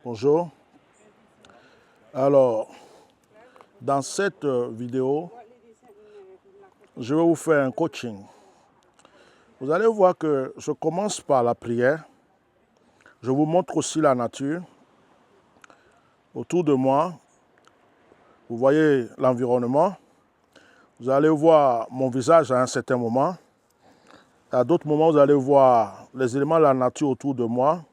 Bonjour. Alors, dans cette vidéo, je vais vous faire un coaching. Vous allez voir que je commence par la prière. Je vous montre aussi la nature. Autour de moi, vous voyez l'environnement. Vous allez voir mon visage à un certain moment. À d'autres moments, vous allez voir les éléments de la nature autour de moi.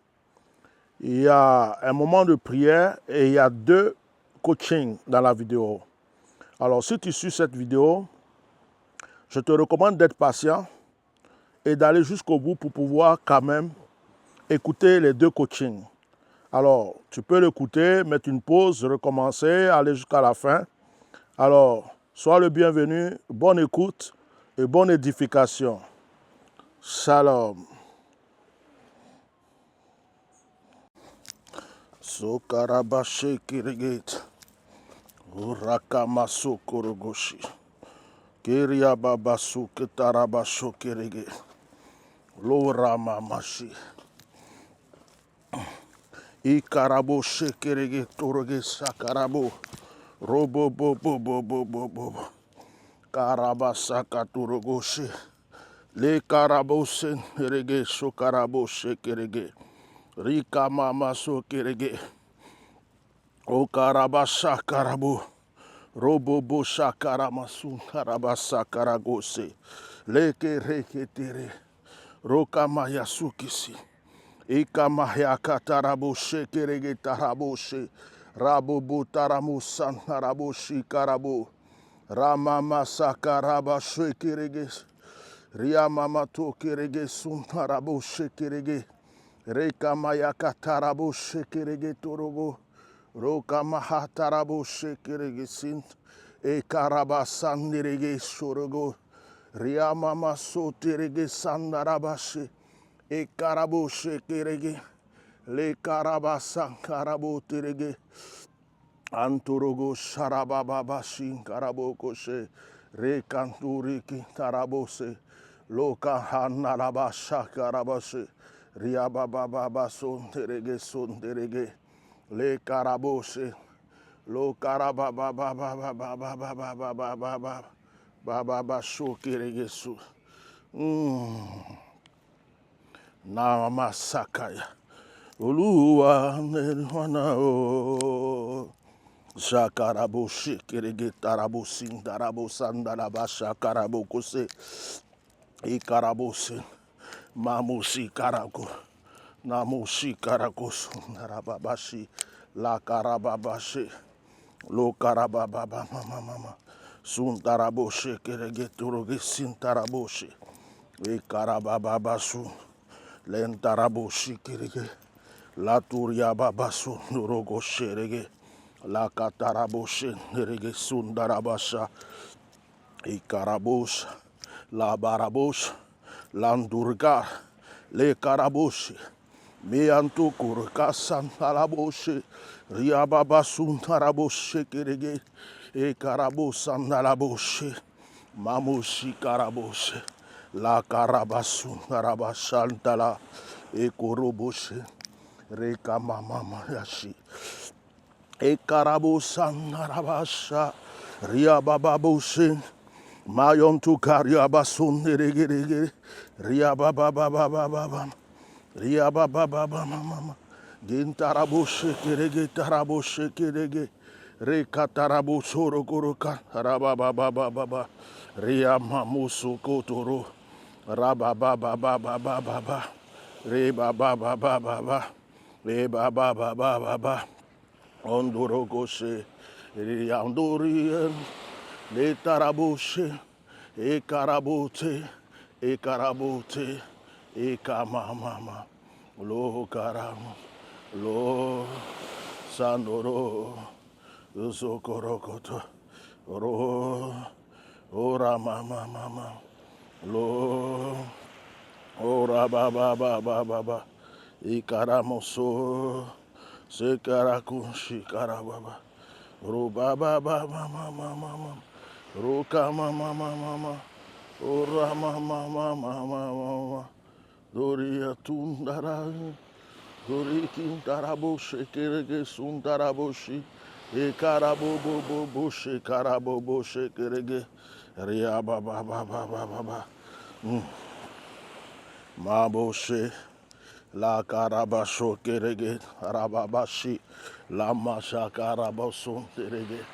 Il y a un moment de prière et il y a 2 coachings dans la vidéo. Alors, si tu suis cette vidéo, je te recommande d'être patient et d'aller jusqu'au bout pour pouvoir quand même écouter les 2 coachings. Alors, tu peux l'écouter, mettre une pause, recommencer, aller jusqu'à la fin. Alors, sois le bienvenu, bonne écoute et bonne édification. Shalom. Sokarabashe kirigit. Urakamasu kurugoshi. Kiriababasu kitarabasho kirigit. Loramamashi. Ikarabo shekerege toroge sakarabo. Robo bo bo bo bo bo bo. Karaba sakaturogoshi. Le karabo sengerege sokarabo shekerege. Rika mama sokerege. O karaba sakarabo. Robo bo sakaramasu karaba sakaragose. Leke reke tere. Roka mayasukisi. Ikamahya kataraboshe kerege taraboshe. Rabobo taramusan taraboshi karabo. Ramama sakarabashe kerege. Riamama to kerege sun taraboshe kerege. Rekamaya kataraboshe kerege torogo. Rokamaha taraboshe kerege sint. Ekarabasan nerege sorogo. Riamama so terege sandarabashe. E karabo shekerege, le karabasan karabo terege, antorogo sharabababashin karabo koshe, re kanturiki tarabose, loka hanarabasha karabase, riabababa son terege, le karabose, lo karababababababababababababababa, bababa shokerege su. Namasakaya. Uluwa nerwana o. Shakarabo shikirige tarabo sindarabo sandaraba shakarabo kose. Ikarabo sin. Mamusi karako. Namusi karako sundarababashi. La karababashi. Lo karabababa mama. Sundarabo shikirige turugi sintaraboshi. Ikarabababasu. Lentarabo shikirige, la turia babasu nurogo sherege, la katarabo shenderege sundarabasha, ikarabos, la barabos, landurgar, le karaboshi, miantu kurkasan talaboshi, riababasun taraboshe kirege, ikarabosan dalaboshi, mamushi karaboshe. La karabasu narabashantala ekoroboshe reka mama yashi ekarabosan narabasha ria bababoshe mayontu kariabasun nerege ria babababababa ria bababababa gintaraboshe kerege taraboshe kerege reka tarabosoro koroka rabababababa ria mamusu kotoro Rababababababa, rebababababa, rebababababa, ondorogoshe, riandorien, letaraboshe, ekarabote, ekarabote, ekamamama, lo karam, lo sandoro, zokorokoto, ro, ora mama. Lo, ora baba, ikaramoso, sekarakunshi karababa, roba baba mama, roka mama, ora mama, doria tundara, Gorikin taraboshe kerege sun taraboshi. E karabobo boshe karaboboshe kerege. Ria baba baba baba. Maboshe. La karabasho kerege. Rababashi. La masha karabosun kerege.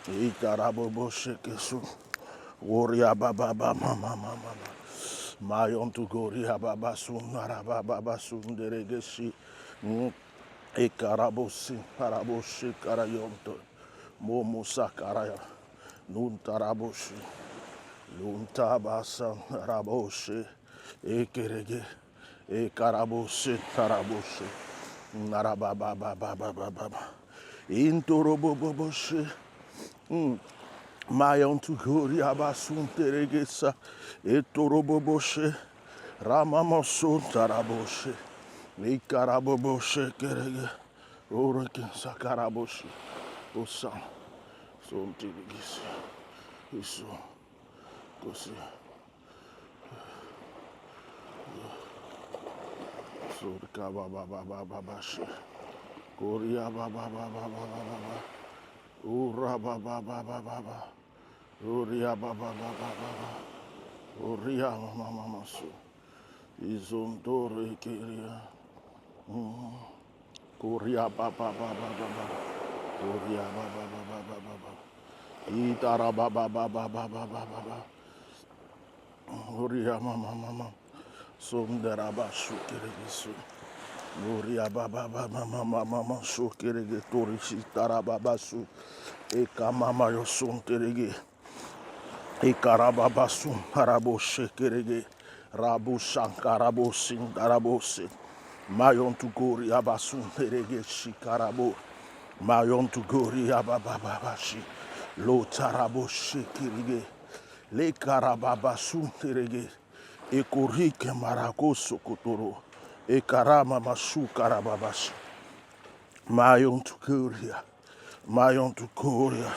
E karaboboshe kesu. Woria baba baba mama. Mayon to Goria Baba Sunara Baba Sunderegeshi E Karabosi Karaboshi Karayonto Momo Sakaraya Nun Taraboshi Nun Tabasa Raboshi E Kerege E Karaboshi Karaboshi Narababa Baba Baba Intorobo Boboshi Mayon to Goria Basun Teregesa Etoroboshe Ramamosun Taraboshe Ikaraboshe Kerege Orokin Sakaraboshi Osan Son Tirigisi Iso Kosi Surka Baba Baba Bashi Korea Baba Baba Ura Baba Baba Uria Baba Baba Uria Mama Masu Izontore Keria Korea Baba Baba Korea Baba Itara Baba Baba Uria Mama Sondera Bashu Keregisu Uria Baba Mama Shokerege Torishi Tarababasu Eka Mama Yosun Terege Ekarababasu Harabo Shekerege Rabu Shankarabo Sindarabose Mayon to Gori Abasun Terege Shikarabo Mayon to Gori Abababashi Lo Tarabo Shekirige Le Karababasun Terege Ekorike Marakoso Kotoro Ekarama Masu Karababashi Mayon to Korea Mayon to Korea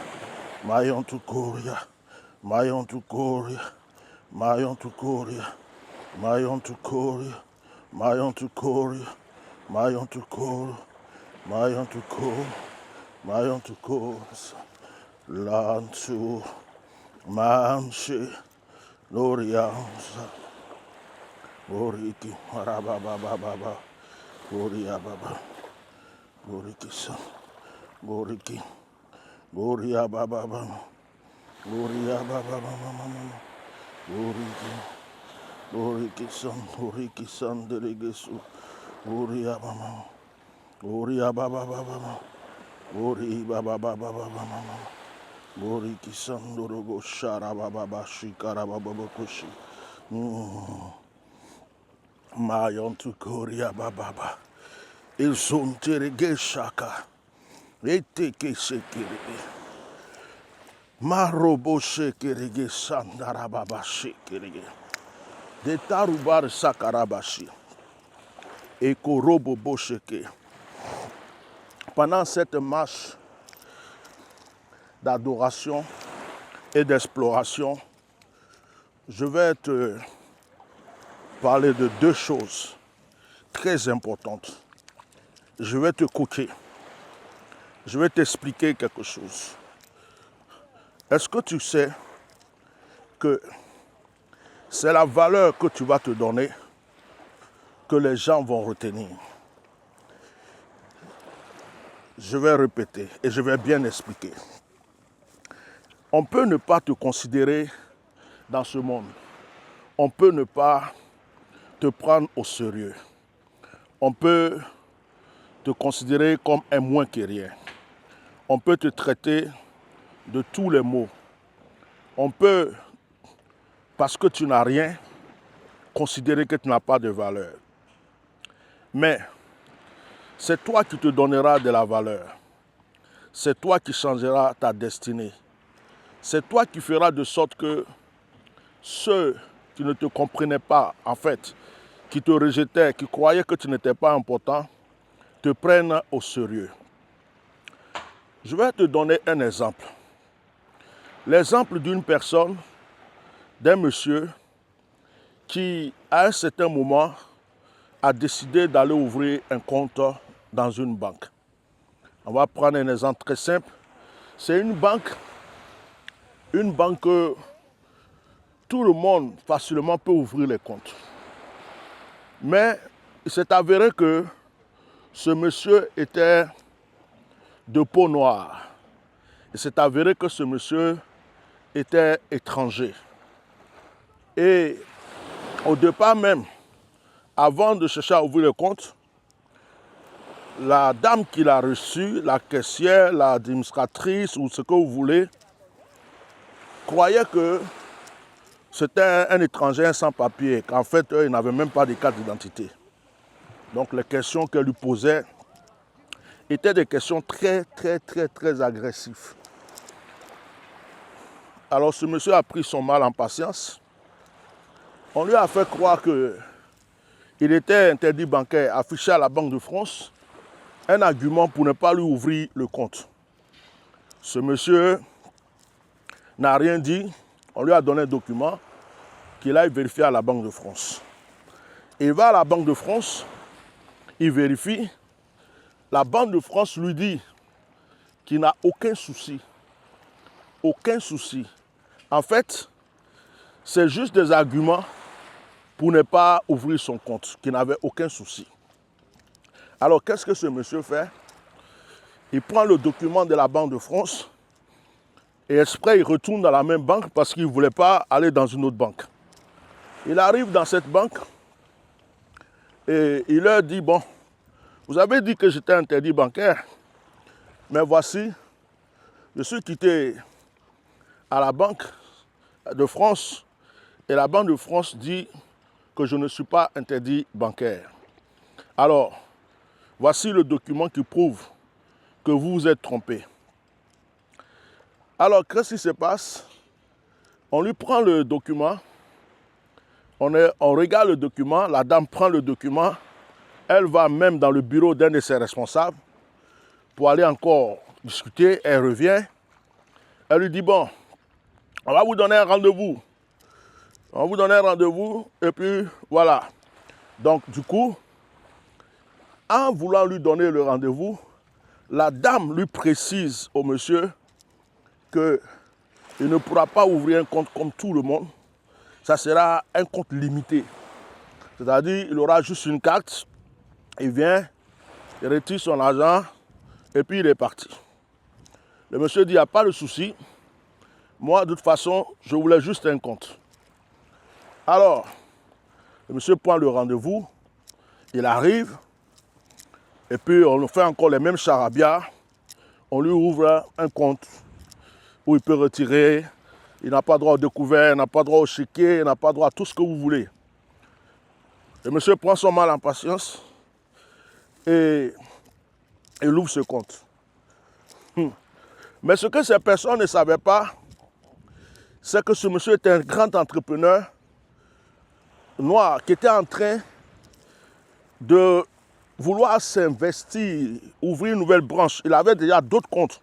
Mayon to Korea Mayon to Korea Mayon to Korea Mayon to Korea Mayon to Korea Mayon to Korea Mayon to Korea Mayon to Korea Lantu Manshi Lorianza Boriki Marababa Goria Baba Boriki San Boriki Goria Baba Goria Baba Mama Boriki San Delegesu Goria Mama Goria Baba Gori Baba Mama Boriki San Dorogo Shara Baba Shikara Baba Kushi Mayon to Goria Baba Ils sont terege shaka Eteke sekirege Marobo shekirege Sandarababa shekirege De tarubar sakarabashi Ekorobo bosheke. Pendant cette marche d'adoration et d'exploration, je vais te parler de deux choses très importantes. Je vais te coacher. Je vais t'expliquer quelque chose. Est-ce que tu sais que c'est la valeur que tu vas te donner que les gens vont retenir? Je vais répéter et je vais bien expliquer. On peut ne pas te considérer dans ce monde. On peut ne pas te prendre au sérieux. On peut te considérer comme un moins que rien. On peut te traiter de tous les maux. On peut, parce que tu n'as rien, considérer que tu n'as pas de valeur. Mais c'est toi qui te donneras de la valeur. C'est toi qui changeras ta destinée. C'est toi qui feras de sorte que ceux qui ne te comprenaient pas, en fait, qui te rejetaient, qui croyaient que tu n'étais pas important, te prennent au sérieux. Je vais te donner un exemple. L'exemple d'une personne, d'un monsieur, qui, à un certain moment, a décidé d'aller ouvrir un compte dans une banque. On va prendre un exemple très simple. C'est une banque que tout le monde facilement peut ouvrir les comptes. Mais il s'est avéré que ce monsieur était de peau noire. Il s'est avéré que ce monsieur était étranger. Et au départ même, avant de chercher à ouvrir le compte, la dame qui l'a reçu, la caissière, l'administratrice ou ce que vous voulez, croyait que c'était un étranger, un sans-papier, qu'en fait, il n'avait même pas de carte d'identité. Donc les questions qu'elle lui posait étaient des questions très agressives. Alors ce monsieur a pris son mal en patience. On lui a fait croire qu'il était interdit bancaire, affiché à la Banque de France, un argument pour ne pas lui ouvrir le compte. Ce monsieur n'a rien dit. On lui a donné un document qu'il aille vérifier à la Banque de France. Il va à la Banque de France, il vérifie. La Banque de France lui dit qu'il n'a aucun souci. Aucun souci. En fait, c'est juste des arguments pour ne pas ouvrir son compte, qu'il n'avait aucun souci. Alors, qu'est-ce que ce monsieur fait? Il prend le document de la Banque de France et exprès, il retourne dans la même banque parce qu'il ne voulait pas aller dans une autre banque. Il arrive dans cette banque et il leur dit, bon, vous avez dit que j'étais interdit bancaire, mais voici, je suis quitté à la Banque de France et la Banque de France dit que je ne suis pas interdit bancaire. Alors, voici le document qui prouve que vous vous êtes trompé. Alors, qu'est-ce qui se passe? On lui prend le document, on regarde le document, la dame prend le document, elle va même dans le bureau d'un de ses responsables pour aller encore discuter, elle revient, elle lui dit, bon, on va vous donner un rendez-vous. On va vous donner un rendez-vous et puis voilà. Donc du coup, en voulant lui donner le rendez-vous, la dame lui précise au monsieur qu'il ne pourra pas ouvrir un compte comme tout le monde. Ça sera un compte limité. C'est-à-dire, il aura juste une carte, il vient, il retire son argent et puis il est parti. Le monsieur dit, il n'y a pas de souci. Moi, de toute façon, je voulais juste un compte. Alors, le monsieur prend le rendez-vous, il arrive, et puis on fait encore les mêmes charabia. On lui ouvre un compte où il peut retirer. Il n'a pas droit au découvert, il n'a pas droit au chéquier, il n'a pas droit à tout ce que vous voulez. Le monsieur prend son mal en patience et il ouvre ce compte. Mais ce que ces personnes ne savaient pas, c'est que ce monsieur était un grand entrepreneur noir qui était en train de vouloir s'investir, ouvrir une nouvelle branche. Il avait déjà d'autres comptes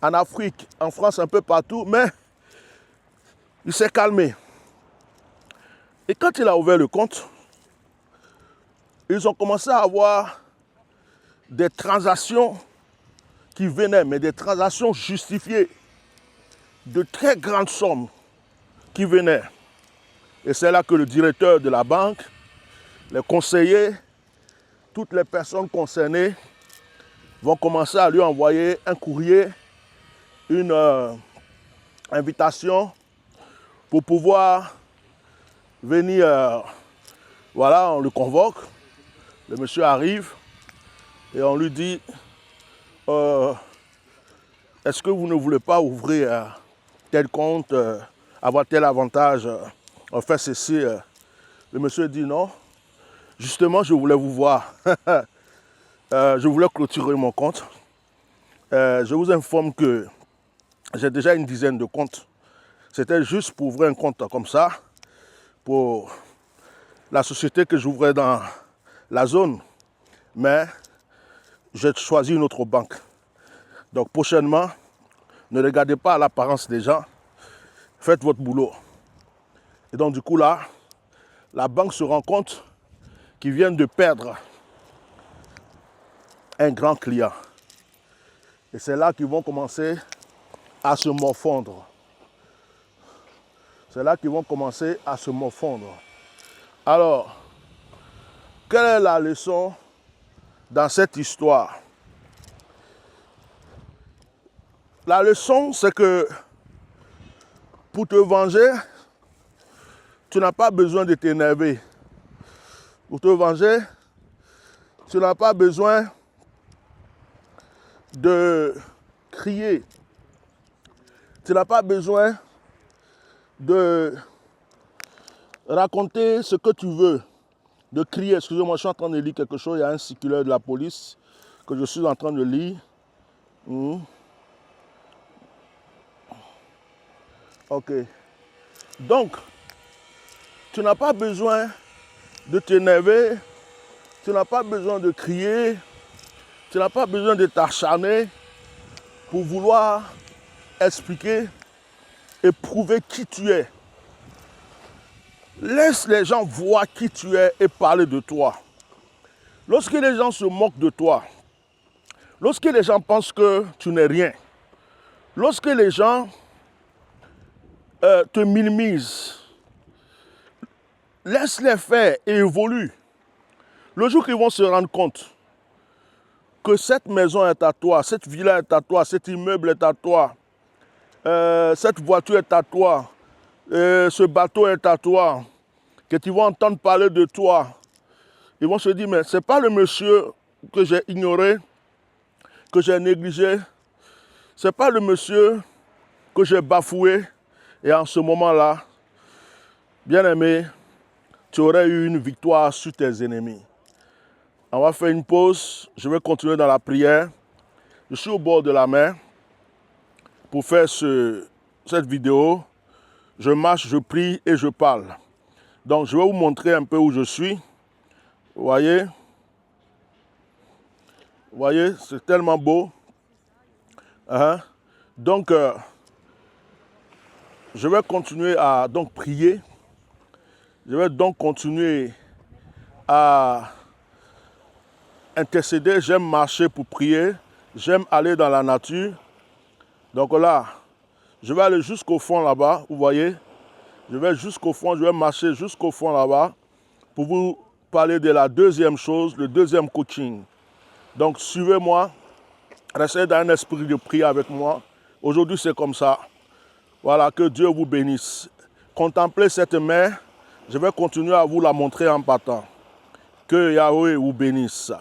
en Afrique, en France, un peu partout, mais il s'est calmé. Et quand il a ouvert le compte, ils ont commencé à avoir des transactions qui venaient, mais des transactions justifiées, de très grandes sommes qui venaient. Et c'est là que le directeur de la banque, les conseillers, toutes les personnes concernées vont commencer à lui envoyer un courrier, une invitation pour pouvoir venir. Voilà, on le convoque, le monsieur arrive et on lui dit est-ce que vous ne voulez pas ouvrir tel compte, avoir tel avantage, faire ceci. Le monsieur dit non. Justement, je voulais vous voir. Je voulais clôturer mon compte. Je vous informe que j'ai déjà une dizaine de comptes. C'était juste pour ouvrir un compte comme ça, pour la société que j'ouvrais dans la zone. Mais j'ai choisi une autre banque. Donc prochainement, ne regardez pas l'apparence des gens, faites votre boulot. Et donc du coup là, la banque se rend compte qui viennent de perdre un grand client. Et c'est là qu'ils vont commencer à se morfondre. C'est là qu'ils vont commencer à se morfondre. Alors, quelle est la leçon dans cette histoire? La leçon, c'est que pour te venger, tu n'as pas besoin de t'énerver. Pour te venger, tu n'as pas besoin de crier. Tu n'as pas besoin de raconter ce que tu veux, de crier. Excusez-moi, je suis en train de lire quelque chose. Il y a un circulaire de la police que je suis en train de lire. Ok. Donc, tu n'as pas besoin de t'énerver, tu n'as pas besoin de crier, tu n'as pas besoin de t'acharner pour vouloir expliquer et prouver qui tu es. Laisse les gens voir qui tu es et parler de toi. Lorsque les gens se moquent de toi, lorsque les gens pensent que tu n'es rien, lorsque les gens te minimisent, laisse-les faire et évolue. Le jour qu'ils vont se rendre compte que cette maison est à toi, cette villa est à toi, cet immeuble est à toi, cette voiture est à toi, ce bateau est à toi, que tu vas entendre parler de toi, ils vont se dire, mais ce n'est pas le monsieur que j'ai ignoré, que j'ai négligé, ce n'est pas le monsieur que j'ai bafoué, et en ce moment-là, bien-aimé, tu aurais eu une victoire sur tes ennemis. On va faire une pause, je vais continuer dans la prière. Je suis au bord de la mer pour faire cette vidéo. Je marche, je prie et je parle. Donc je vais vous montrer un peu où je suis. Vous voyez? Vous voyez, c'est tellement beau. Donc, je vais continuer à prier. Je vais donc continuer à intercéder. J'aime marcher pour prier. J'aime aller dans la nature. Donc là, je vais aller jusqu'au fond là-bas. Vous voyez? Je vais jusqu'au fond. Je vais marcher jusqu'au fond là-bas pour vous parler de la deuxième chose, le deuxième coaching. Donc, suivez-moi. Restez dans un esprit de prière avec moi. Aujourd'hui, c'est comme ça. Voilà, que Dieu vous bénisse. Contemplez cette mer. Je vais continuer à vous la montrer en partant. Que Yahweh vous bénisse.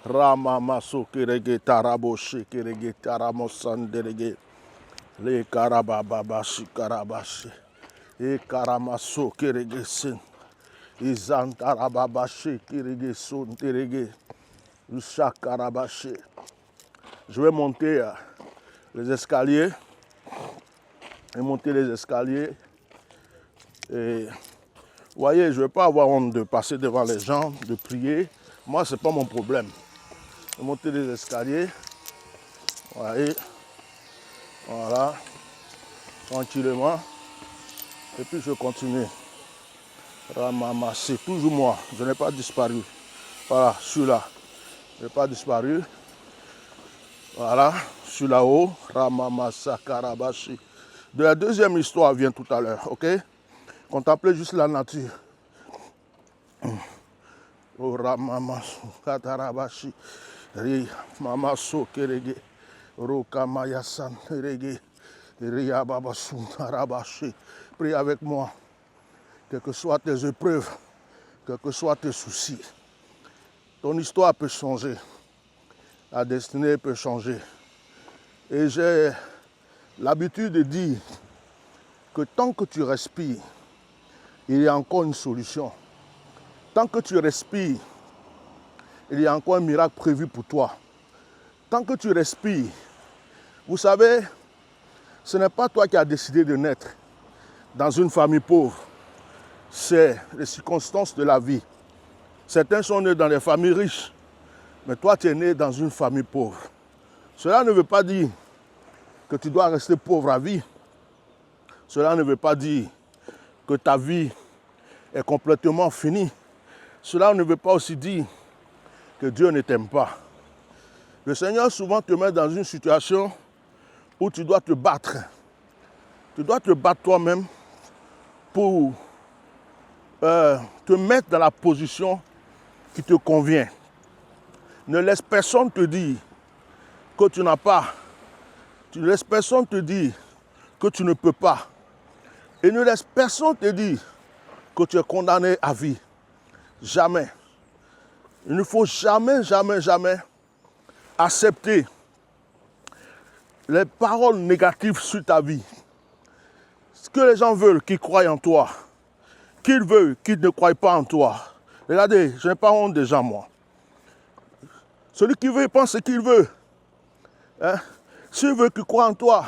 Ramamaso kerege taraboshe kerege taramosanderege. Le karabababashi karabashi. E karamaso kerege sin. Izan tarababashi kerege son terege. Usha karabashi. Je vais monter les escaliers. Et monter les escaliers. Et vous voyez, je ne vais pas avoir honte de passer devant les gens, de prier. Moi, ce n'est pas mon problème. Je vais monter les escaliers. Vous voyez. Voilà. Tranquillement. Et puis je continue. Ramama, c'est toujours moi. Je n'ai pas disparu. Voilà, je suis là. Je n'ai pas disparu. Voilà, je suis là-haut. Ramama Sakarabashi. De la deuxième histoire vient tout à l'heure, ok? Contemplez juste la nature. Oh Ramama Katarabashi. Ri Mama Sokerege. Rokamaya Santerege. Ria Babasun Tarabashi. Prie avec moi. Quelles que soient tes épreuves, quels que soient tes soucis, ton histoire peut changer. La destinée peut changer. Et j'ai l'habitude de dire que tant que tu respires, il y a encore une solution. Tant que tu respires, il y a encore un miracle prévu pour toi. Tant que tu respires, vous savez, ce n'est pas toi qui as décidé de naître dans une famille pauvre. C'est les circonstances de la vie. Certains sont nés dans des familles riches, mais toi tu es né dans une famille pauvre. Cela ne veut pas dire que tu dois rester pauvre à vie. Cela ne veut pas dire que ta vie est complètement finie. cela ne veut pas aussi dire que Dieu ne t'aime pas. Le Seigneur souvent te met dans une situation où tu dois te battre. Tu dois te battre toi-même pour te mettre dans la position qui te convient. Ne laisse personne te dire que tu n'as pas. Tu ne laisses personne te dire que tu ne peux pas. Et ne laisse personne te dire que tu es condamné à vie. Jamais. Il ne faut jamais, jamais, jamais accepter les paroles négatives sur ta vie. Ce que les gens veulent qu'ils croient en toi, qu'ils veulent qu'ils ne croient pas en toi. Regardez, je n'ai pas honte des gens, moi. Celui qui veut, il pense ce qu'il veut. Hein? S'il veut qu'il croit en toi,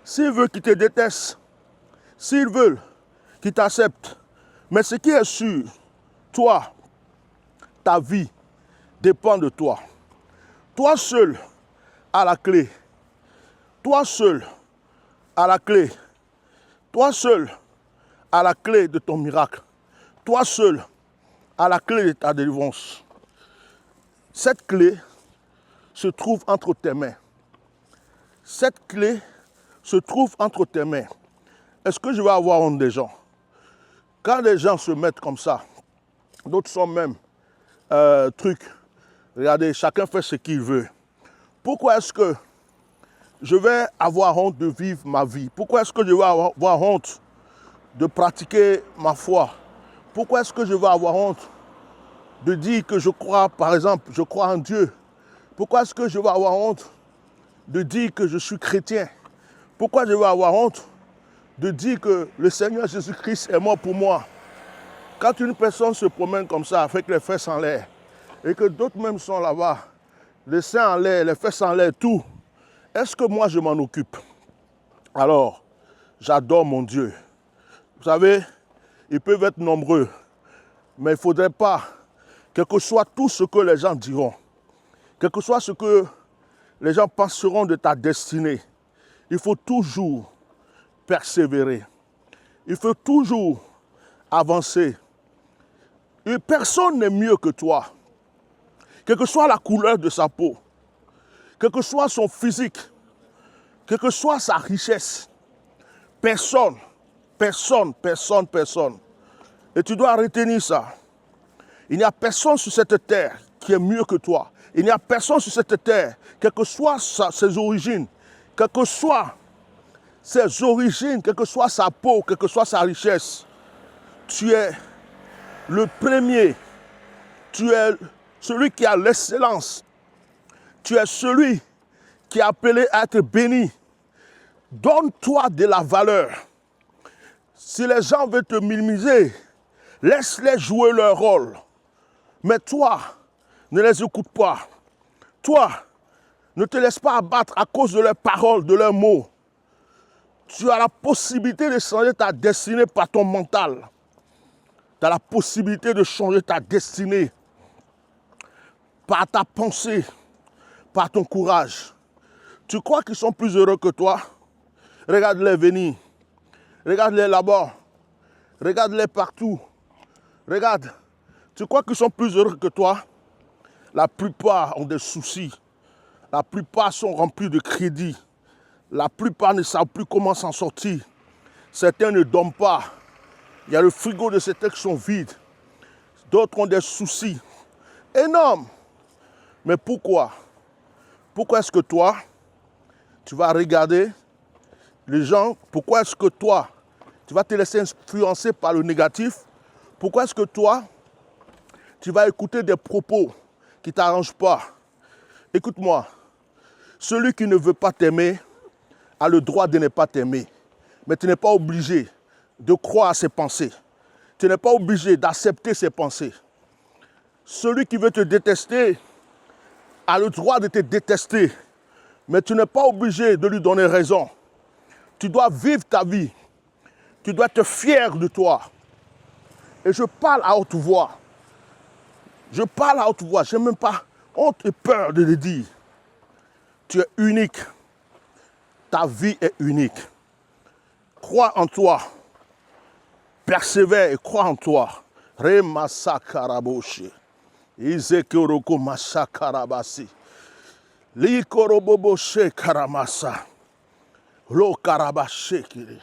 s'il veut qu'il te déteste, s'ils veulent qu'ils t'acceptent. Mais ce qui est sûr, toi, ta vie dépend de toi. Toi seul as la clé. Toi seul as la clé. Toi seul as la clé de ton miracle. Toi seul as la clé de ta délivrance. Cette clé se trouve entre tes mains. Cette clé se trouve entre tes mains. Est-ce que je vais avoir honte des gens? Quand les gens se mettent comme ça, d'autres sont même regardez, chacun fait ce qu'il veut. Pourquoi est-ce que je vais avoir honte de vivre ma vie? Pourquoi est-ce que je vais avoir honte de pratiquer ma foi? Pourquoi est-ce que je vais avoir honte de dire que je crois, par exemple, je crois en Dieu? Pourquoi est-ce que je vais avoir honte de dire que je suis chrétien? Pourquoi je vais avoir honte de dire que le Seigneur Jésus-Christ est mort pour moi? Quand une personne se promène comme ça, avec les fesses en l'air, et que d'autres même sont là-bas, les seins en l'air, les fesses en l'air, tout, est-ce que moi je m'en occupe? Alors, j'adore mon Dieu. Vous savez, ils peuvent être nombreux, mais il ne faudrait pas, quel que soit tout ce que les gens diront, quel que soit ce que les gens penseront de ta destinée, il faut toujours persévérer. Il faut toujours avancer. Et personne n'est mieux que toi. Quelle que soit la couleur de sa peau, quel que soit son physique, quelle que soit sa richesse, personne. Et tu dois retenir ça. Il n'y a personne sur cette terre qui est mieux que toi. Il n'y a personne sur cette terre, quelles que soient ses origines, quelles que soient ses origines, quelle que soit sa peau, quelle que soit sa richesse, tu es le premier. Tu es celui qui a l'excellence. Tu es celui qui est appelé à être béni. Donne-toi de la valeur. Si les gens veulent te minimiser, laisse-les jouer leur rôle. Mais toi, ne les écoute pas. Toi, ne te laisse pas abattre à cause de leurs paroles, de leurs mots. Tu as la possibilité de changer ta destinée par ton mental. Tu as la possibilité de changer ta destinée par ta pensée, par ton courage. Tu crois qu'ils sont plus heureux que toi? Regarde-les venir. Regarde-les là-bas. Regarde-les partout. Regarde. Tu crois qu'ils sont plus heureux que toi? La plupart ont des soucis. La plupart sont remplis de crédit. La plupart ne savent plus comment s'en sortir. Certains ne dorment pas. Il y a le frigo de certains qui sont vides. D'autres ont des soucis énormes. Mais pourquoi? Pourquoi est-ce que toi, tu vas regarder les gens? Pourquoi est-ce que toi, tu vas te laisser influencer par le négatif? Pourquoi est-ce que toi, tu vas écouter des propos qui ne t'arrangent pas? Écoute-moi, celui qui ne veut pas t'aimer a le droit de ne pas t'aimer. Mais tu n'es pas obligé de croire à ses pensées. Tu n'es pas obligé d'accepter ses pensées. Celui qui veut te détester a le droit de te détester. Mais tu n'es pas obligé de lui donner raison. Tu dois vivre ta vie. Tu dois être fier de toi. Et je parle à haute voix. Je parle à haute voix. Je n'ai même pas honte et peur de le dire. Tu es unique. Ta vie est unique. Crois en toi. Persévère et crois en toi. Remasa karaboshi. Izekoroko masa karabasi. Likoroboboshe karamasa. Lo karabashe kiri.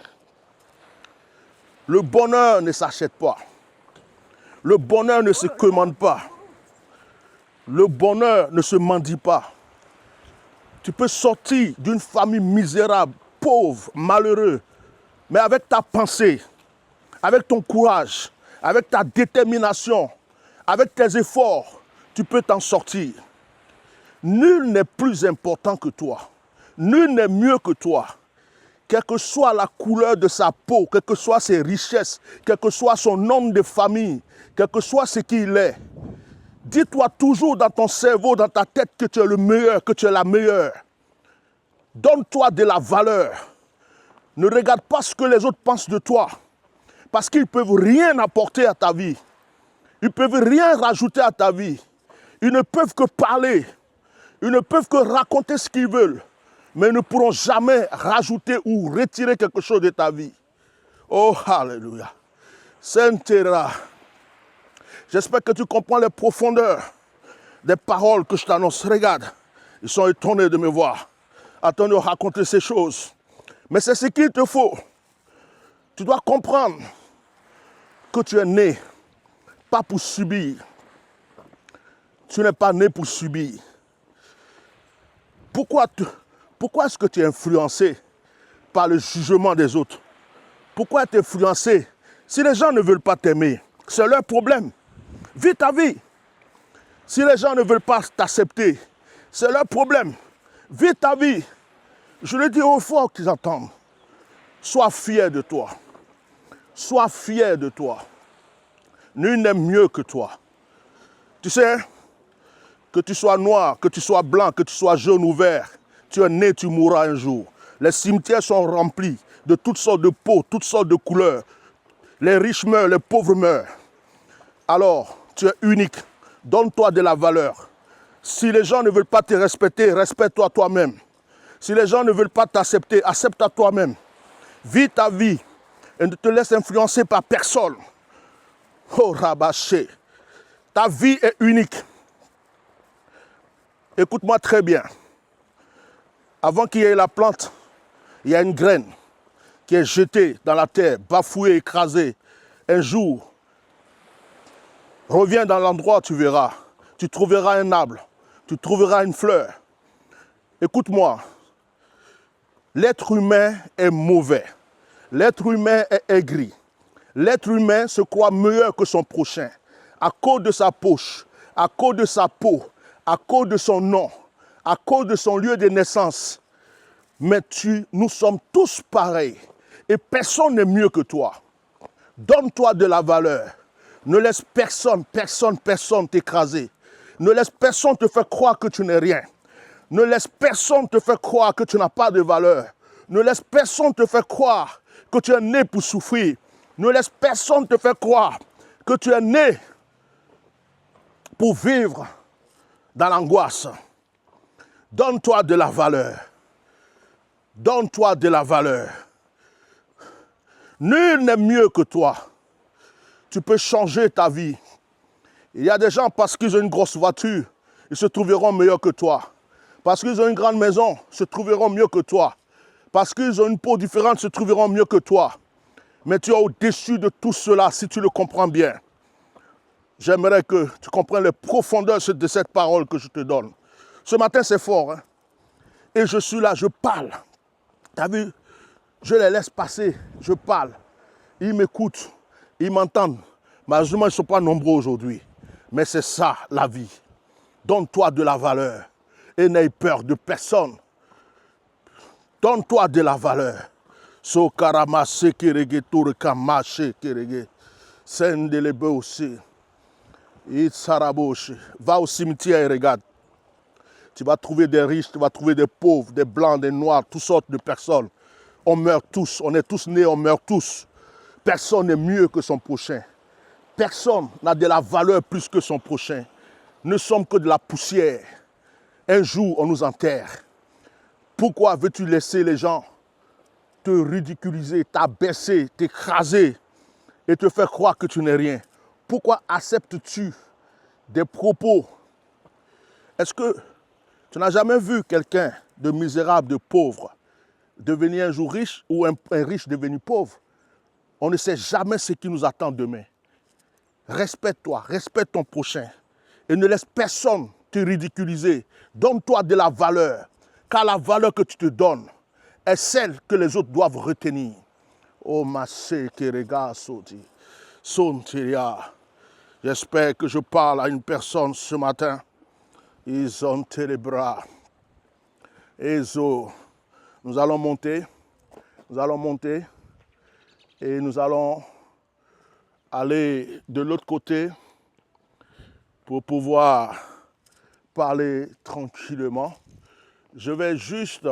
Le bonheur ne s'achète pas. Le bonheur ne se commande pas. Le bonheur ne se mendie pas. Tu peux sortir d'une famille misérable, pauvre, malheureux, mais avec ta pensée, avec ton courage, avec ta détermination, avec tes efforts, tu peux t'en sortir. Nul n'est plus important que toi. Nul n'est mieux que toi. Quelle que soit la couleur de sa peau, quelles que soient ses richesses, quel que soit son nom de famille, quel que soit ce qu'il est, dis-toi toujours dans ton cerveau, dans ta tête que tu es le meilleur, que tu es la meilleure. Donne-toi de la valeur. Ne regarde pas ce que les autres pensent de toi. Parce qu'ils ne peuvent rien apporter à ta vie. Ils ne peuvent rien rajouter à ta vie. Ils ne peuvent que parler. Ils ne peuvent que raconter ce qu'ils veulent. Mais ils ne pourront jamais rajouter ou retirer quelque chose de ta vie. Oh, alléluia. Saint-Téra. J'espère que tu comprends les profondeurs des paroles que je t'annonce. Regarde, ils sont étonnés de me voir. Attendez de raconter ces choses. Mais c'est ce qu'il te faut. Tu dois comprendre que tu es né, pas pour subir. Tu n'es pas né pour subir. Pourquoi est-ce que tu es influencé par le jugement des autres? Pourquoi tu es influencé? Si les gens ne veulent pas t'aimer, c'est leur problème. Vis ta vie. Si les gens ne veulent pas t'accepter, c'est leur problème. Vis ta vie. Je le dis au fort qu'ils entendent. Sois fier de toi. Sois fier de toi. Nul n'est mieux que toi. Tu sais, que tu sois noir, que tu sois blanc, que tu sois jaune ou vert, tu es né, tu mourras un jour. Les cimetières sont remplis de toutes sortes de peaux, toutes sortes de couleurs. Les riches meurent, les pauvres meurent. Alors, tu es unique. Donne-toi de la valeur. Si les gens ne veulent pas te respecter, respecte-toi toi-même. Si les gens ne veulent pas t'accepter, accepte-toi toi-même. Vis ta vie et ne te laisse influencer par personne. Oh, Rabaché, ta vie est unique. Écoute-moi très bien. Avant qu'il y ait la plante, il y a une graine qui est jetée dans la terre, bafouée, écrasée. Un jour, reviens dans l'endroit où tu verras. Tu trouveras un arbre, tu trouveras une fleur. Écoute-moi, l'être humain est mauvais. L'être humain est aigri. L'être humain se croit meilleur que son prochain. À cause de sa poche, à cause de sa peau, à cause de son nom, à cause de son lieu de naissance. Mais nous sommes tous pareils. Et personne n'est mieux que toi. Donne-toi de la valeur. Ne laisse personne t'écraser. Ne laisse personne te faire croire que tu n'es rien. Ne laisse personne te faire croire que tu n'as pas de valeur. Ne laisse personne te faire croire que tu es né pour souffrir. Ne laisse personne te faire croire que tu es né pour vivre dans l'angoisse. Donne-toi de la valeur. Donne-toi de la valeur. Nul n'est mieux que toi. Tu peux changer ta vie. Il y a des gens, parce qu'ils ont une grosse voiture, ils se trouveront meilleurs que toi. Parce qu'ils ont une grande maison, ils se trouveront mieux que toi. Parce qu'ils ont une peau différente, ils se trouveront mieux que toi. Mais tu es au-dessus de tout cela, si tu le comprends bien. J'aimerais que tu comprennes les profondeurs de cette parole que je te donne. Ce matin, c'est fort. Hein? Et je suis là, je parle. Tu as vu? Je les laisse passer, je parle. Ils m'écoutent, ils m'entendent. Malheureusement, ils ne sont pas nombreux aujourd'hui. Mais c'est ça, la vie. Donne-toi de la valeur. Et n'aie peur de personne. Donne-toi de la valeur. So karamase kerege tourkamache kerege. Sendelebe aussi. Va au cimetière et regarde. Tu vas trouver des riches, tu vas trouver des pauvres, des blancs, des noirs, toutes sortes de personnes. On meurt tous, on est tous nés, on meurt tous. Personne n'est mieux que son prochain. Personne n'a de la valeur plus que son prochain. Nous ne sommes que de la poussière. Un jour, on nous enterre. Pourquoi veux-tu laisser les gens te ridiculiser, t'abaisser, t'écraser et te faire croire que tu n'es rien? Pourquoi acceptes-tu des propos? Est-ce que tu n'as jamais vu quelqu'un de misérable, de pauvre, devenir un jour riche ou un riche devenu pauvre? On ne sait jamais ce qui nous attend demain. Respecte-toi, respecte ton prochain et ne laisse personne te ridiculiser. Donne-toi de la valeur, car la valeur que tu te donnes est celle que les autres doivent retenir. Oh ma Kerega Soti, Sontiria. J'espère que je parle à une personne ce matin. Ils ont les bras. Ezo. Nous allons monter et nous allons aller de l'autre côté pour pouvoir parler tranquillement. Je vais juste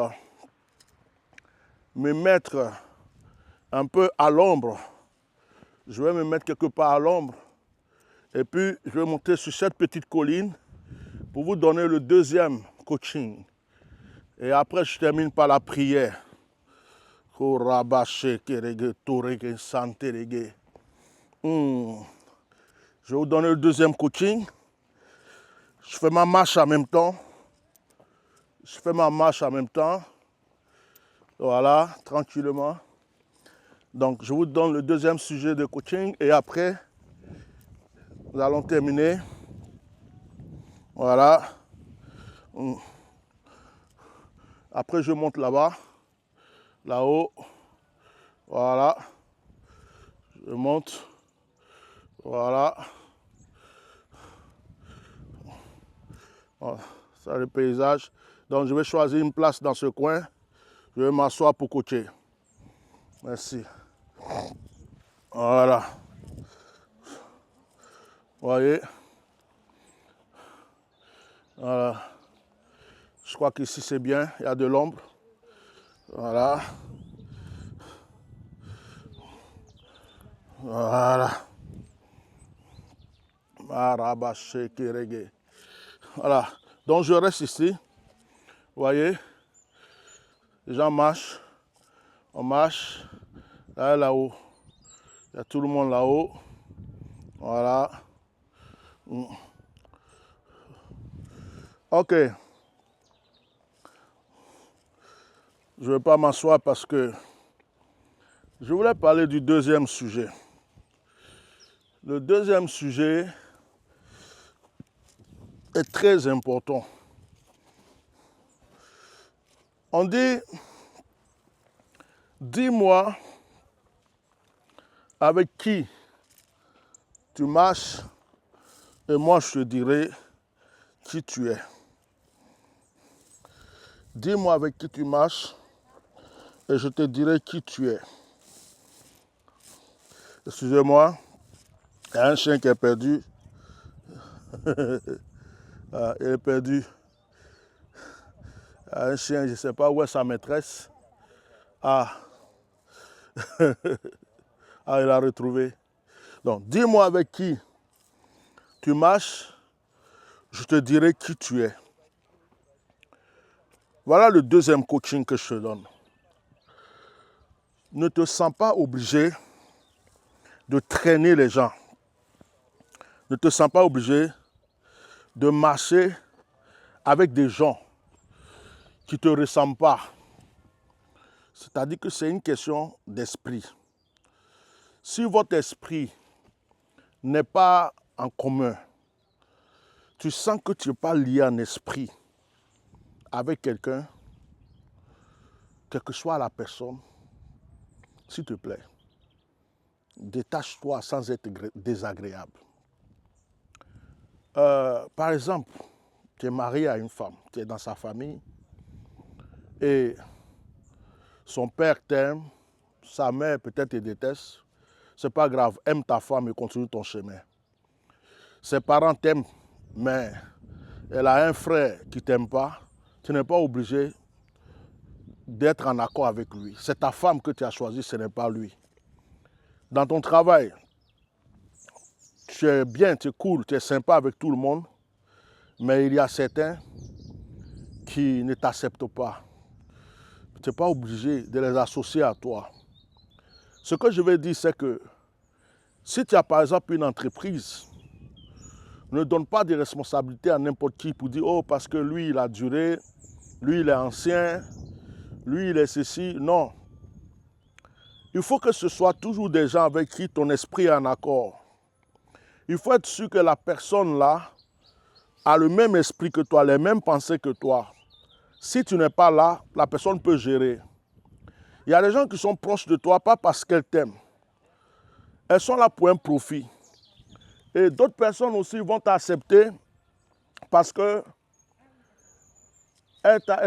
me mettre un peu à l'ombre. Je vais me mettre quelque part à l'ombre. Et puis, je vais monter sur cette petite colline pour vous donner le deuxième coaching. Et après, je termine par la prière. Je vais vous donner le deuxième coaching. Je fais ma marche en même temps. Voilà, tranquillement. Donc, je vous donne le deuxième sujet de coaching et après, nous allons terminer. Voilà. Après, je monte là-bas, là-haut. Voilà. Je monte. Voilà. Voilà. Ça, le paysage. Donc, je vais choisir une place dans ce coin. Je vais m'asseoir pour coacher. Merci. Voilà. Vous voyez? Voilà. Je crois qu'ici c'est bien, il y a de l'ombre. Voilà. Voilà. Voilà. Donc je reste ici. Vous voyez? Les gens marchent. On marche. Là-haut. Il y a tout le monde là-haut. Voilà. Ok. Je ne vais pas m'asseoir parce que je voulais parler du deuxième sujet. Le deuxième sujet est très important. On dit, dis-moi avec qui tu marches et moi je te dirai qui tu es. Dis-moi avec qui tu marches et je te dirai qui tu es. Excusez-moi, il y a un chien qui est perdu. Il est perdu. Il y a un chien, je ne sais pas où est sa maîtresse. Ah, il a retrouvé. Donc, dis-moi avec qui tu marches, je te dirai qui tu es. Voilà le deuxième coaching que je te donne. Ne te sens pas obligé de traîner les gens. Ne te sens pas obligé de marcher avec des gens qui ne te ressemblent pas. C'est-à-dire que c'est une question d'esprit. Si votre esprit n'est pas en commun, tu sens que tu n'es pas lié en esprit avec quelqu'un, quelle que soit la personne, s'il te plaît, détache-toi sans être désagréable. Par exemple, tu es marié à une femme, tu es dans sa famille et son père t'aime, sa mère peut-être te déteste. C'est pas grave, aime ta femme et continue ton chemin. Ses parents t'aiment, mais elle a un frère qui ne t'aime pas. Tu n'es pas obligé d'être en accord avec lui. C'est ta femme que tu as choisie, ce n'est pas lui. Dans ton travail, tu es bien, tu es cool, tu es sympa avec tout le monde, mais il y a certains qui ne t'acceptent pas. Tu n'es pas obligé de les associer à toi. Ce que je veux dire, c'est que Si tu as par exemple une entreprise, ne donne pas de responsabilités à n'importe qui pour dire, oh, parce que lui, il a duré, lui, il est ancien, lui, il est ceci. Non. Il faut que ce soit toujours des gens avec qui ton esprit est en accord. Il faut être sûr que la personne là a le même esprit que toi, les mêmes pensées que toi. Si tu n'es pas là, la personne peut gérer. Il y a des gens qui sont proches de toi, pas parce qu'elles t'aiment. Elles sont là pour un profit. Et d'autres personnes aussi vont t'accepter parce qu'elles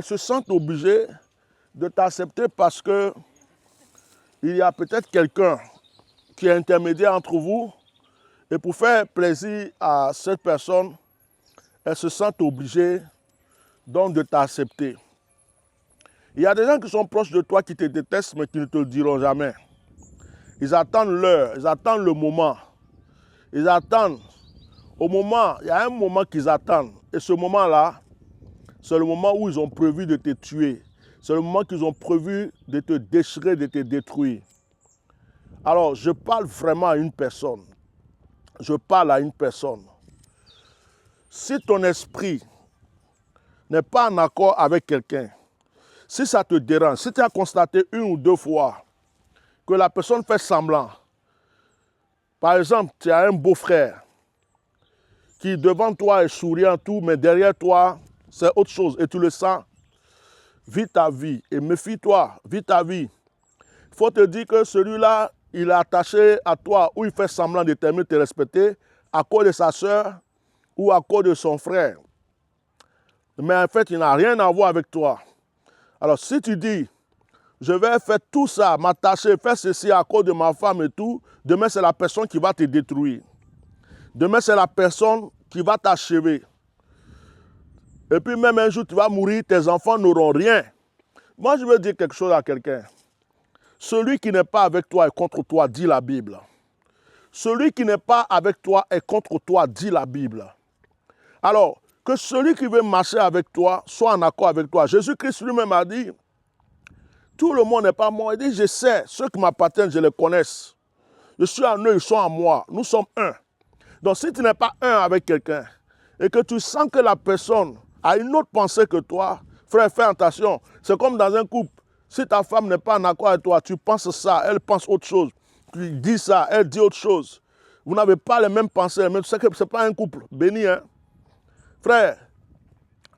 se sentent obligées de t'accepter parce qu'il y a peut-être quelqu'un qui est intermédiaire entre vous. Et pour faire plaisir à cette personne, elles se sentent obligées donc de t'accepter. Il y a des gens qui sont proches de toi qui te détestent mais qui ne te le diront jamais. Ils attendent l'heure, ils attendent le moment. Ils attendent au moment, il y a un moment qu'ils attendent. Et ce moment-là, c'est le moment où ils ont prévu de te tuer. C'est le moment qu'ils ont prévu de te déchirer, de te détruire. Alors, je parle vraiment à une personne. Je parle à une personne. Si ton esprit n'est pas en accord avec quelqu'un, si ça te dérange, si tu as constaté une ou deux fois que la personne fait semblant, par exemple, tu as un beau-frère qui devant toi est souriant tout, mais derrière toi, c'est autre chose et tu le sens, vis ta vie et méfie-toi, vis ta vie. Il faut te dire que celui-là, il est attaché à toi ou il fait semblant de t'aimer, de te respecter à cause de sa soeur ou à cause de son frère. Mais en fait, il n'a rien à voir avec toi. Alors, si tu dis, je vais faire tout ça, m'attacher, faire ceci à cause de ma femme et tout, demain, c'est la personne qui va te détruire. Demain, c'est la personne qui va t'achever. Et puis, même un jour, tu vas mourir, tes enfants n'auront rien. Moi, je veux dire quelque chose à quelqu'un. Celui qui n'est pas avec toi est contre toi, dit la Bible. Celui qui n'est pas avec toi est contre toi, dit la Bible. Alors, que celui qui veut marcher avec toi soit en accord avec toi. Jésus-Christ lui-même a dit, tout le monde n'est pas mort. Il dit, je sais, ceux qui m'appartiennent, je les connais. Je suis en eux, ils sont en moi. Nous sommes un. Donc, si tu n'es pas un avec quelqu'un et que tu sens que la personne a une autre pensée que toi, frère, fais attention. C'est comme dans un couple. Si ta femme n'est pas en accord avec toi, tu penses ça, elle pense autre chose. Tu dis ça, elle dit autre chose. Vous n'avez pas les mêmes pensées, mais ce n'est pas un couple. Béni, hein? Frère,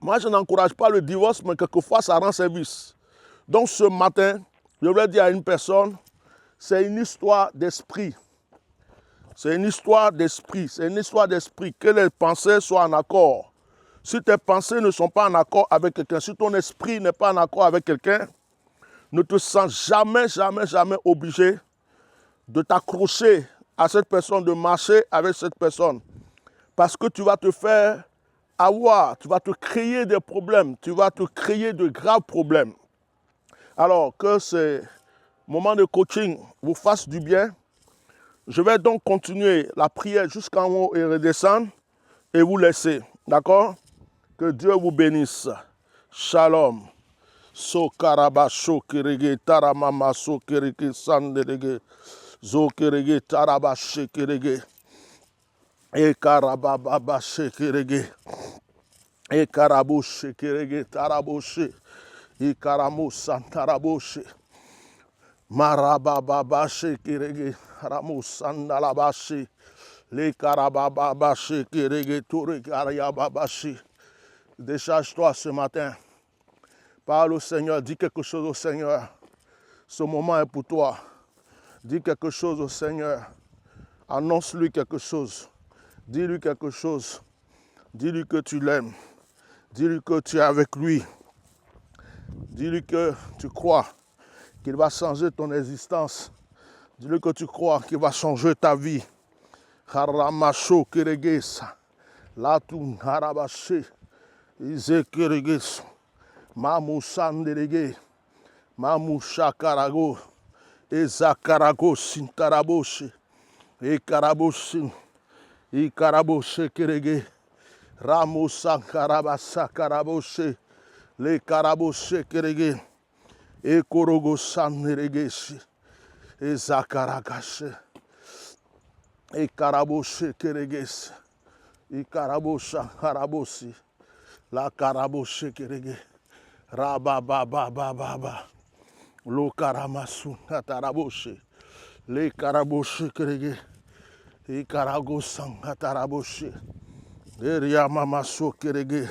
moi je n'encourage pas le divorce, mais quelquefois ça rend service. Donc ce matin, je voulais dire à une personne, c'est une histoire d'esprit. C'est une histoire d'esprit. C'est une histoire d'esprit. Que les pensées soient en accord. Si tes pensées ne sont pas en accord avec quelqu'un, si ton esprit n'est pas en accord avec quelqu'un, ne te sens jamais, jamais, jamais obligé de t'accrocher à cette personne, de marcher avec cette personne. Parce que tu vas te faire avoir, tu vas te créer des problèmes, tu vas te créer de graves problèmes. Alors que ce moment de coaching vous fasse du bien, je vais donc continuer la prière jusqu'en haut et redescendre et vous laisser. D'accord? Que Dieu vous bénisse. Shalom. So karaba so kerege taramama so kerege sanderege zo kerege taraba shekerege e karababa shekerege e karabu shekerege taraboshe e karamu santaraboshe marababa shekerege ramu sandalabashi le karababa shekerege tore karayababashi. Décharge-toi ce matin. Parle au Seigneur, dis quelque chose au Seigneur. Ce moment est pour toi. Dis quelque chose au Seigneur. Annonce-lui quelque chose. Dis-lui quelque chose. Dis-lui que tu l'aimes. Dis-lui que tu es avec lui. Dis-lui que tu crois qu'il va changer ton existence. Dis-lui que tu crois qu'il va changer ta vie. Haramasho keregesa. Latun harabashe. Ize keregesa. Mamu sanderege, mamu shakarago, ezakarago sintaraboshe, ekaraboshin, ikaraboshe kerege, ramu sankarabasa karaboshe, le karaboshe kerege, ekorogo sanderegeshi, ezakaragashe. E karaboshe kereges. E karabosha karabosi. La karaboshe kerege. Raba baba baba. Lo karamasu kataraboshe. Le karaboshe kerege. E karagosan kataraboshe. Eria mama so kerege.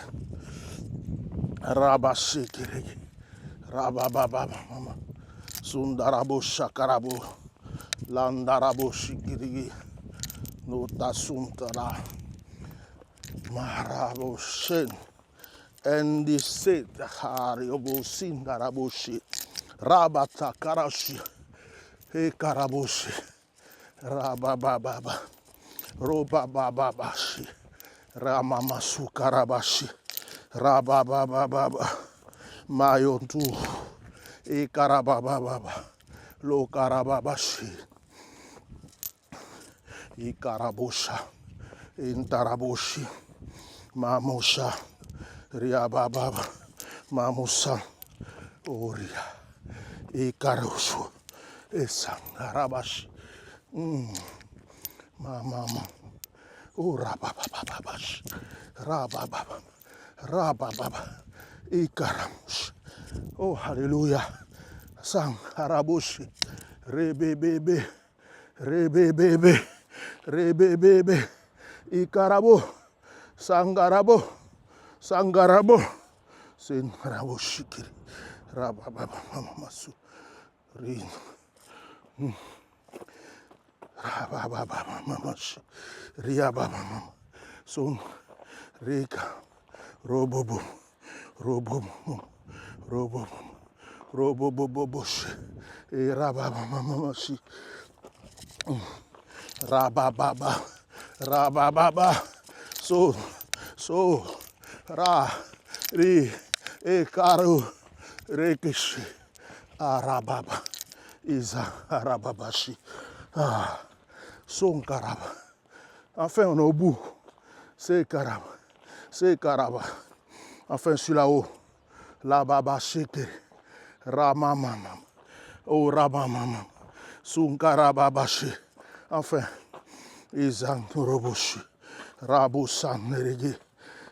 Rabashe kerege. Raba baba mama. Sundarabo shakarabo. Landarabo shikirigi. Nota suntara. Marabo shen. And the set hariobo sindaraboshi. Rabata karashi. He karaboshi. Rabababa. Robababashi. Ramamasu karabashi. Rabababa. Mayontu. E karabababa. Lo karababashi. E karabosha. Intaraboshi. Mamosha. Riabababa. Mamusa. Oria. E karosho. Esa. Rabashi. Mama. Oh, rababababash. Rabababa. Rabababa. E karamush. Oh, hallelujah. Sang harabushi. Rebebebe. Rebebebe. Rebebebe. E karabo. Sangarabo. Sangarabo. Sen rabushikiri. Rabababa mamasu. Rin. Rabababa mamashi. Riababa mama. Son. Reka. Robobo. Robobo. Robobo. Robobobobosh. E rababa mamashi. Rabababa. Rabababa. So. Ra. Ri. E karu. Rekishi. Arababa. Isa. Arababashi. Ah. Son karaba. Enfin, on est au bout. C'est karaba. C'est karaba. Enfin, sur là-haut. La baba sheke. Ramamama. Oh, Ramamama. Sunkarababashi. Enfin, Izan Roboshi. Rabusan Nerege.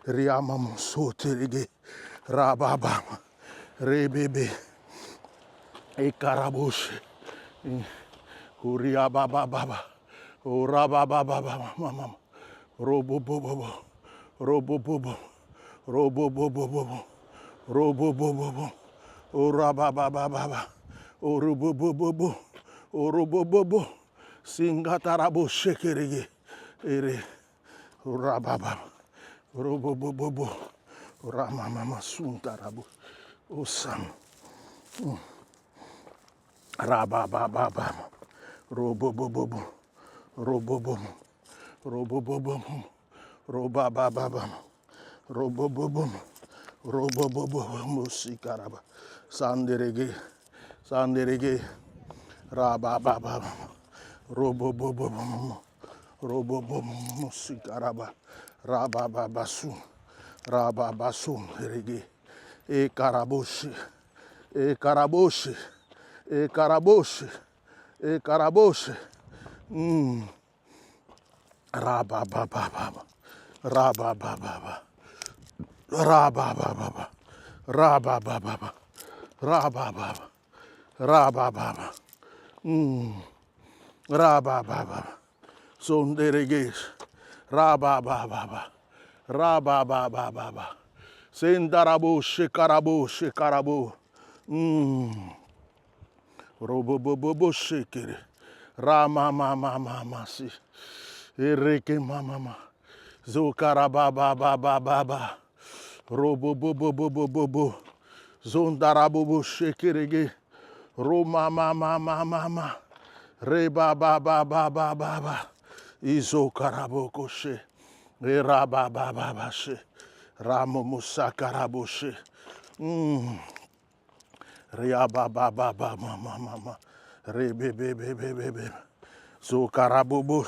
Riamam Soterege. Rababama. Rebebe. E Karabushi. Uriabababa. O Rabababa. Mamma. Robobobo. Robobobo. Robobobo. Robobobo. O Rabababa. O Robobobo. O Robobobo. Singatarabo shekerege. Ere. Rababa. Robobobo. Ramamama suntarabo. Osam. Rabababa. Robobobo. Robobobo. Robobobo. Robababa. Robobobo. Robobobo. Musikaraba. Sanderege. Sanderege. Rabababa. Robobobo. Robobobo. Musikaraba. Rabababasu. Rababasu. Rege. E karaboshi. E karaboshi. E karaboshi. E karaboshi. Rabababa. Rabababa. Rabababa. Rabababa. Rabababa. Rabababa. Rabababa. Sondereges. Rabababa. Rabababa. Sendarabo shekarabo shekarabo. Robobobo shekere. Ramamamamama si. Ereke mamama. Zokarababababa. Robobobobobobo. Zondarabobo shekerege. Romamamamama. Rebababababa. Izokarabokoshe. Erabababashe. Ramomusakaraboshe. Riabababa mama. Rebebebebebe. Zokarabobo.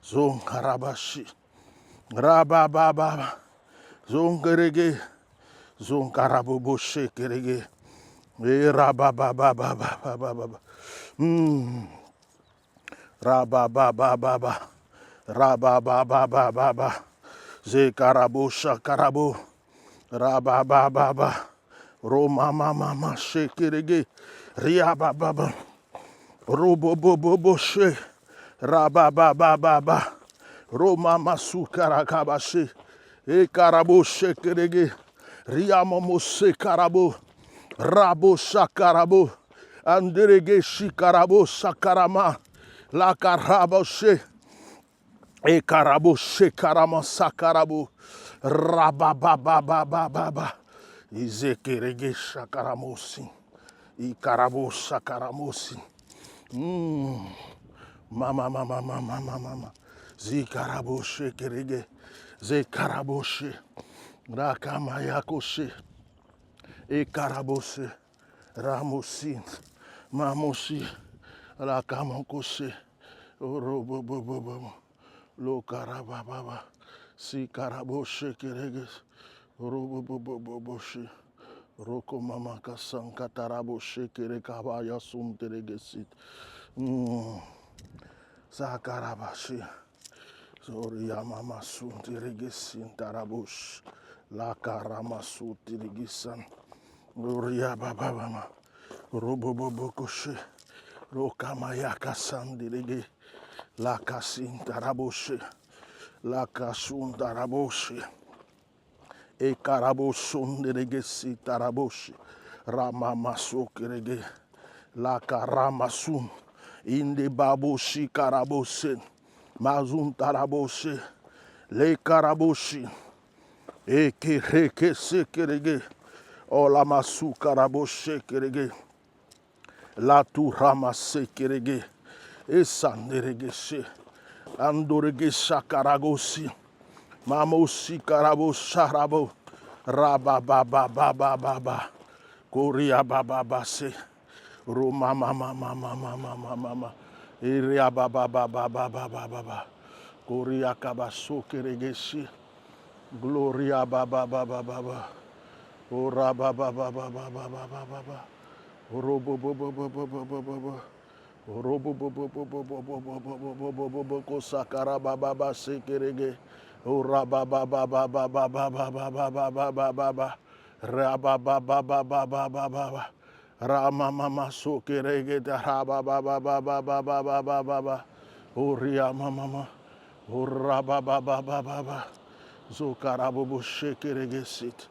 Zonkarabashi. Rabababa. Zonkerege. Zonkarabobo shekerege. Rababababa. Rababababa. Rababababa. Zekarabo shakarabo. Rabababa. Roma mama shekerege. Riabababa. Robobobobo she. Rababababa. Roma masu karakabashe. E karabo shekerege. Riamomo se karabo. Rabo shakarabo. Anderege shikarabo sakarama. La karabo she. E karabo shekarama sakarabo. Rabababababa. Izekerege shakaramosi. I karabo shakaramosi. Mama. Zikarabo shekerege. Zekaraboshe. Rakamayakoshe. E karabose. Ramosin. Mamosi. Rakamakoshe. Orobobobobo. Lo karababa. Si karaboshe kereges. Roboboboboboshi. Roko mama kasan kataraboshe kerekabaya sun teregesit. Zakarabashi. Zoria mama sun teregesin tarabush. La karamasu teregisan. Gloria baba mama. Robobobokoshe. Rokamayaka san derege. La kasin taraboshe. La kasun taraboshe. E karabosun deregesi taraboshi. Ramamaso kerege. La karamasun. Inde baboshi karabosen. Mazun taraboshe. Le karaboshi. E kereke se kerege. Ola masu karaboshe kerege. La tu ramase kerege. E sanderegese. Andorege shakaragosi. Mamosi karabo sharabo. Rababababababa. Korea bababase. Roma mama. Iria babababababa. Korea kabaso keregesi. Gloria bababababa. Ora babababababa. Robobobobobobobobobo. Robobobobobobobobobobobobobobo sakarabababa sekerege. Rababababababababababababa. Rababababababababa. Ramamama sokerege rabababababababababa. Oria mama. Orabababababa. Zokarabobo shekerege sit.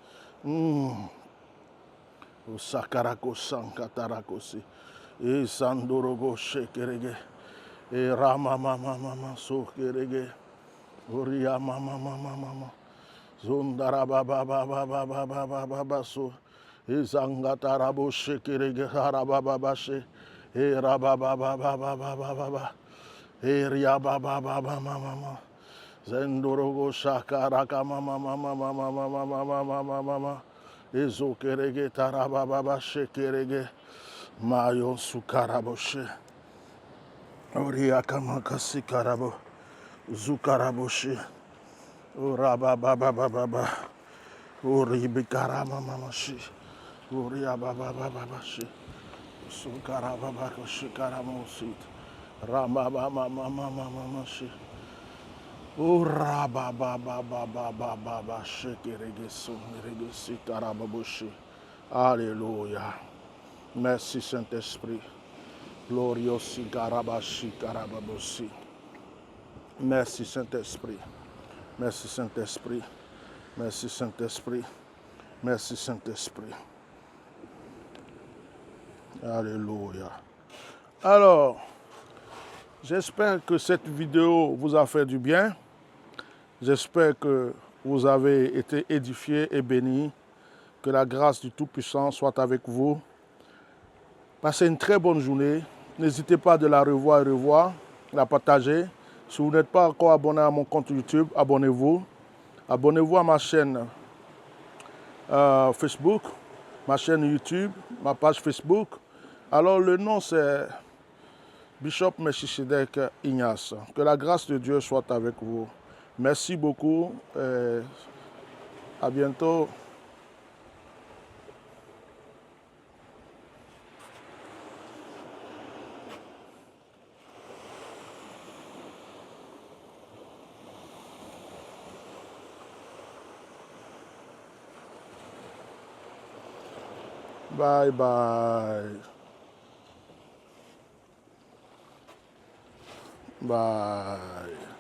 Sakarako sankatarakosi. E sandorogo shekerege. E rama mama sokerege. Oria mama. Zondara baba so. E zangatarabo shekerege harababashe. E rababababababa. E ria baba mama. Zendorogo shakaraka mama. Ezo kerege tarababa shekerege. Mayo sukaraboshe. Oriakamakasi karabo. Zukaraboshe. Urabababababa. Uribikarama mamashi. Uriababababashi. Sukarababakoshi karamosit. Ramabamamamamashi. Urababababababa shekerege sungerege sitarababoshi. Alléluia. Merci Saint-Esprit. Gloriosi Karabashi Karababosi. Merci Saint-Esprit. Merci Saint-Esprit. Merci Saint-Esprit. Merci Saint-Esprit. Alléluia. Alors, j'espère que cette vidéo vous a fait du bien. J'espère que vous avez été édifiés et bénis. Que la grâce du Tout-Puissant soit avec vous. Passez une très bonne journée. N'hésitez pas de la revoir, la partager. Si vous n'êtes pas encore abonné à mon compte YouTube, abonnez-vous. Abonnez-vous à ma chaîne Facebook, ma chaîne YouTube, ma page Facebook. Alors le nom c'est Bishop Melchisedek Ignace. Que la grâce de Dieu soit avec vous. Merci beaucoup. À bientôt. Bye bye. Bye.